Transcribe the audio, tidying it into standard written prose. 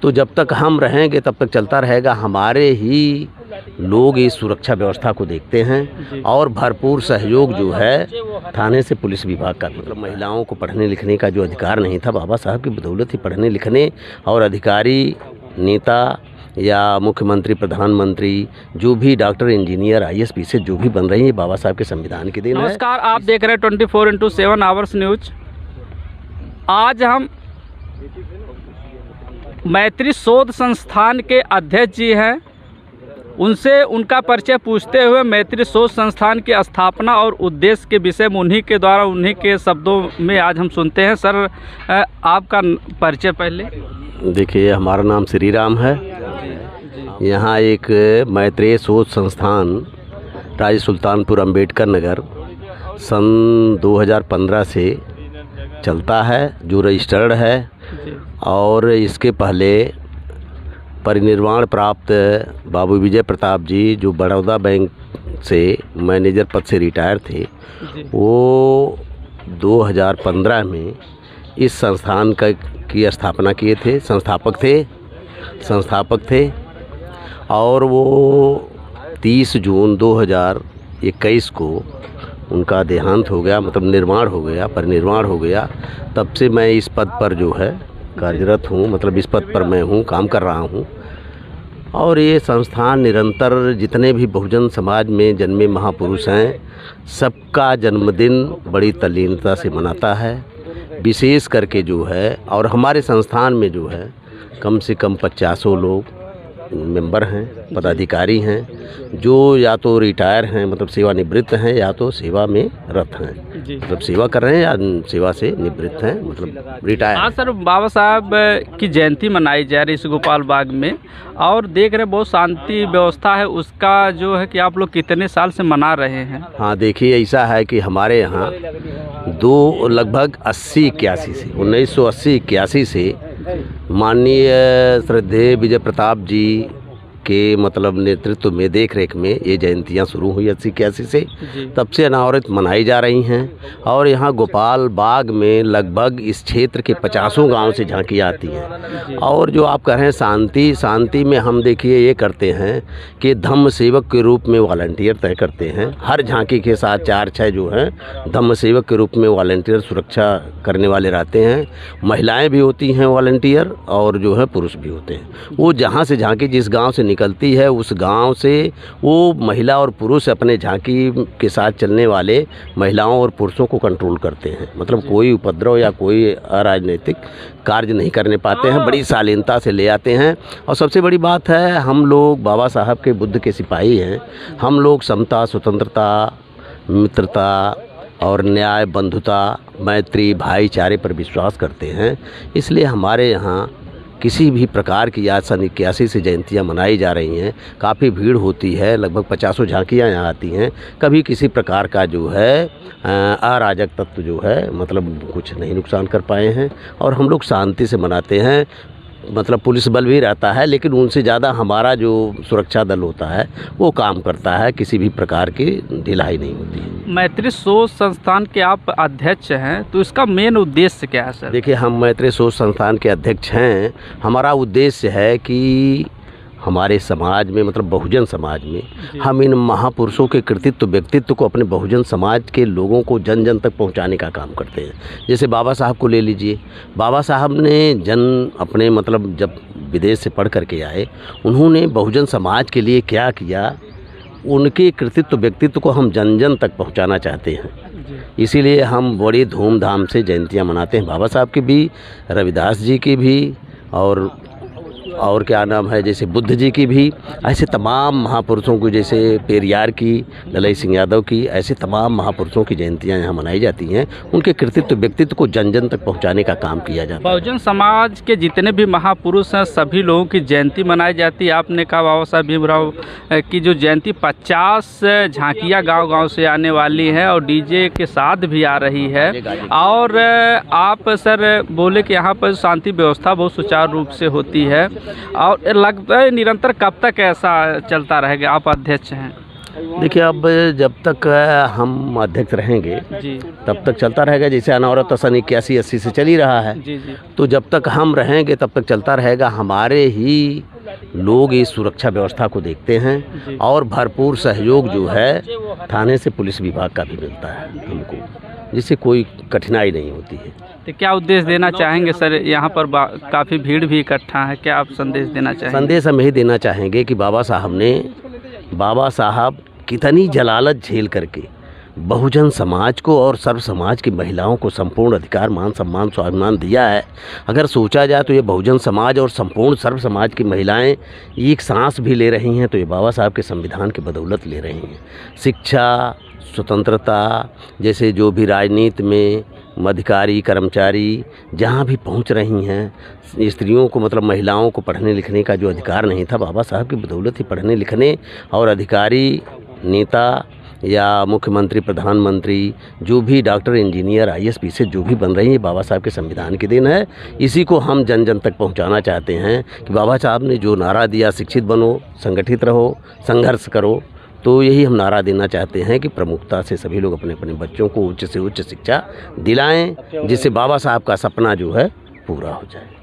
तो जब तक हम रहेंगे तब तक चलता रहेगा। हमारे ही लोग इस सुरक्षा व्यवस्था को देखते हैं और भरपूर सहयोग जो है थाने से पुलिस विभाग का। मतलब महिलाओं को पढ़ने लिखने का जो अधिकार नहीं था, बाबा साहब की बदौलत ही पढ़ने लिखने और अधिकारी, नेता या मुख्यमंत्री, प्रधानमंत्री, जो भी डॉक्टर, इंजीनियर, IAS PCS जो भी बन रही है, बाबा साहब के संविधान के देन है। नमस्कार, आप देख रहे हैं 24x7 आवर्स न्यूज। आज हम मैत्री शोध संस्थान के अध्यक्ष जी हैं, उनसे उनका परिचय पूछते हुए मैत्री शोध संस्थान की स्थापना और उद्देश्य के विषय में उन्हीं के द्वारा, उन्हीं के शब्दों में आज हम सुनते हैं। सर, आपका परिचय पहले। देखिए, हमारा नाम श्री राम है। यहाँ एक मैत्रेय शोध संस्थान राज सुल्तानपुर अम्बेडकर नगर सन 2015 से चलता है, जो रजिस्टर्ड है। और इसके पहले परिनिर्वाण प्राप्त बाबू विजय प्रताप जी, जो बड़ौदा बैंक से मैनेजर पद से रिटायर थे, वो 2015 में इस संस्थान की स्थापना किए थे, संस्थापक थे। और वो 30 जून 2021 को उनका देहांत हो गया, मतलब परिनिर्वाण हो गया। तब से मैं इस पद पर जो है कार्यरत हूँ, मतलब इस पद पर मैं हूँ, काम कर रहा हूँ। और ये संस्थान निरंतर जितने भी बहुजन समाज में जन्मे महापुरुष हैं, सबका जन्मदिन बड़ी तल्लीनता से मनाता है। विशेष करके जो है, और हमारे संस्थान में जो है कम से कम 50 लोग मेंबर हैं, पदाधिकारी हैं, जो या तो रिटायर हैं, मतलब सेवानिवृत्त हैं, या तो सेवा में रत हैं, मतलब सेवा कर रहे हैं या सेवा से निवृत्त हैं, मतलब रिटायर। हाँ सर, बाबा साहब की जयंती मनाई जा रही है इस गोपाल बाग में, और देख रहे बहुत शांति व्यवस्था है, उसका जो है कि आप लोग कितने साल से मना रहे हैं? हाँ, देखिए, ऐसा है कि हमारे यहाँ लगभग 1980-81 से माननीय श्रद्धेय विजय प्रताप जी के मतलब नेतृत्व में, देख रेख में ये जयंतियाँ शुरू हुई 80-81 से। तब से अनावरत मनाई जा रही हैं। और यहाँ गोपाल बाग में लगभग इस क्षेत्र के 50 गांव से झांकियाँ आती हैं। और जो आप कह रहे हैं शांति में हम देखिए ये करते हैं कि धम्म सेवक के रूप में वॉलंटियर तय करते हैं। हर झांकी के साथ 4-6 जो हैं धम्म सेवक के रूप में वॉलंटियर सुरक्षा करने वाले रहते हैं। महिलाएँ भी होती हैं वॉलंटियर, और जो है पुरुष भी होते हैं। वो जहाँ से झांकी जिस गाँव से निकलती है, उस गांव से वो महिला और पुरुष अपने झांकी के साथ चलने वाले महिलाओं और पुरुषों को कंट्रोल करते हैं। मतलब कोई उपद्रव या कोई अराजनीतिक कार्य नहीं करने पाते हैं, बड़ी शालीनता से ले आते हैं। और सबसे बड़ी बात है, हम लोग बाबा साहब के बुद्ध के सिपाही हैं। हम लोग समता, स्वतंत्रता, मित्रता और न्याय, बंधुता, मैत्री, भाईचारे पर विश्वास करते हैं। इसलिए हमारे यहाँ किसी भी प्रकार की आज सन 81 से जयंतियाँ मनाई जा रही हैं। काफ़ी भीड़ होती है, लगभग 50 झांकियाँ यहाँ आती हैं। कभी किसी प्रकार का जो है अराजक तत्व जो है मतलब कुछ नहीं नुकसान कर पाए हैं। और हम लोग शांति से मनाते हैं। मतलब पुलिस बल भी रहता है, लेकिन उनसे ज़्यादा हमारा जो सुरक्षा दल होता है वो काम करता है, किसी भी प्रकार की ढिलाई नहीं होती है। मैत्री शोध संस्थान के आप अध्यक्ष हैं, तो इसका मेन उद्देश्य क्या है सर? देखिए, हम मैत्री शोध संस्थान के अध्यक्ष हैं। हमारा उद्देश्य है कि हमारे समाज में, मतलब बहुजन समाज में, हम इन महापुरुषों के कृतित्व, व्यक्तित्व को अपने बहुजन समाज के लोगों को जन जन तक पहुंचाने का काम करते हैं। जैसे बाबा साहब को ले लीजिए। बाबा साहब ने अपने मतलब जब विदेश से पढ़ करके आए, उन्होंने बहुजन समाज के लिए क्या किया, उनके कृतित्व, व्यक्तित्व को हम जन जन तक पहुँचाना चाहते हैं। इसीलिए हम बड़ी धूमधाम से जयंतियाँ मनाते हैं, बाबा साहब की भी, रविदास जी की भी, और क्या नाम है, जैसे बुद्ध जी की भी। ऐसे तमाम महापुरुषों को, जैसे पेरियार की, ललाई सिंह यादव की, ऐसे तमाम महापुरुषों की जयंतियां यहाँ मनाई जाती हैं। उनके कृतित्व, व्यक्तित्व को जन जन तक पहुँचाने का काम किया जाता है। बहुजन समाज के जितने भी महापुरुष हैं, सभी लोगों की जयंती मनाई जाती है। आपने कहा बाबा साहब भीमराव की जो जयंती 50 झांकियाँ गाँव से आने वाली है, और DJ के साथ भी आ रही है। और आप सर बोले कि यहाँ पर शांति व्यवस्था बहुत सुचारू रूप से होती है, और लगता है निरंतर कब तक ऐसा चलता रहेगा? आप अध्यक्ष हैं। देखिए, अब जब तक हम अध्यक्ष रहेंगे जी तब तक चलता रहेगा। जैसे अनवरत सन 81-80 से चल ही रहा है, जी जी तो जब तक हम रहेंगे तब तक चलता रहेगा। हमारे ही लोग इस सुरक्षा व्यवस्था को देखते जी। हैं और भरपूर सहयोग जो है थाने से पुलिस विभाग का भी मिलता है हमको, जिससे कोई कठिनाई नहीं होती है। तो क्या उद्देश्य देना चाहेंगे सर? यहाँ पर काफ़ी भीड़ भी इकट्ठा है, क्या आप संदेश देना चाहेंगे? संदेश हम यही देना चाहेंगे कि बाबा साहब कितनी जलालत झेल करके बहुजन समाज को और सर्व समाज की महिलाओं को संपूर्ण अधिकार, मान सम्मान, स्वाभिमान दिया है। अगर सोचा जाए तो ये बहुजन समाज और संपूर्ण सर्व समाज की महिलाएं एक सांस भी ले रही हैं तो ये बाबा साहब के संविधान की बदौलत ले रही हैं। शिक्षा, स्वतंत्रता, जैसे जो भी राजनीति में अधिकारी, कर्मचारी जहाँ भी पहुँच रही हैं, स्त्रियों को मतलब महिलाओं को पढ़ने लिखने का जो अधिकार नहीं था, बाबा साहब की बदौलत ही पढ़ने लिखने और अधिकारी, नेता या मुख्यमंत्री, प्रधानमंत्री, जो भी डॉक्टर, इंजीनियर, IAS, PCS जो भी बन रही है, बाबा साहब के संविधान की देन है। इसी को हम जन जन तक पहुंचाना चाहते हैं कि बाबा साहब ने जो नारा दिया, शिक्षित बनो, संगठित रहो, संघर्ष करो, तो यही हम नारा देना चाहते हैं कि प्रमुखता से सभी लोग अपने अपने बच्चों को उच्च से उच्च शिक्षा दिलाएं, जिससे बाबा साहब का सपना जो है पूरा हो जाए।